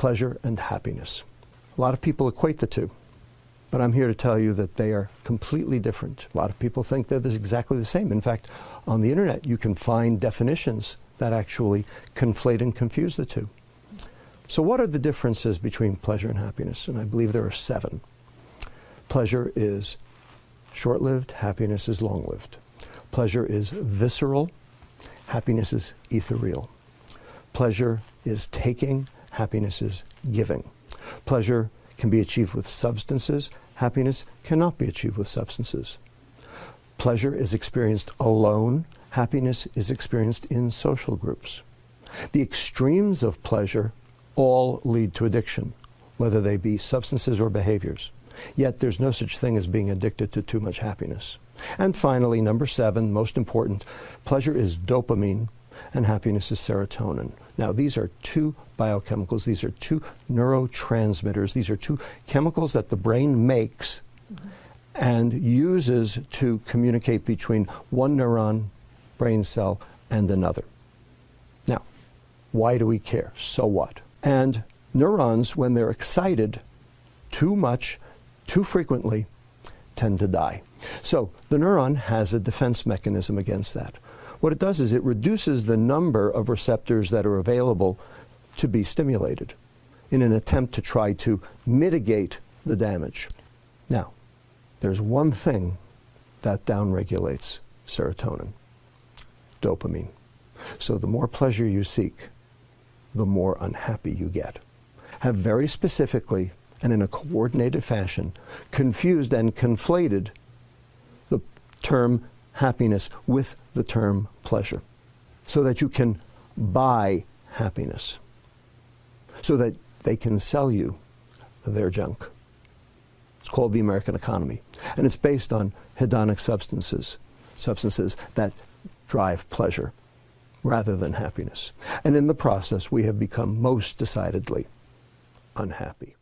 pleasure and happiness. A lot of people equate the two, but I'm here to tell you that they are completely different. A lot of people think they're exactly the same. In fact, on the internet, you can find definitions that actually conflate and confuse the two. So what are the differences between pleasure and happiness? And I believe there are 7. Pleasure is short-lived, happiness is long-lived. Pleasure is visceral, happiness is ethereal. Pleasure is taking, happiness is giving. Pleasure can be achieved with substances, happiness cannot be achieved with substances. Pleasure is experienced alone, happiness is experienced in social groups. The extremes of pleasure all lead to addiction, whether they be substances or behaviors. Yet there's no such thing as being addicted to too much happiness. And finally, number 7, most important, pleasure is dopamine and happiness is serotonin. Now, these are 2 biochemicals. These are 2 neurotransmitters. These are 2 chemicals that the brain makes and uses to communicate between one neuron, brain cell, and another. Now, why do we care? So what? And neurons, when they're excited too much, too frequently, tend to die. So the neuron has a defense mechanism against that. What it does is it reduces the number of receptors that are available to be stimulated in an attempt to try to mitigate the damage. Now, there's one thing that downregulates serotonin: dopamine. So the more pleasure you seek, the more unhappy you get. Have very specifically and in a coordinated fashion confused and conflated the term happiness with the term pleasure, so that you can buy happiness, so that they can sell you their junk. It's called the American economy, and it's based on hedonic substances that drive pleasure rather than happiness. And in the process, we have become most decidedly unhappy.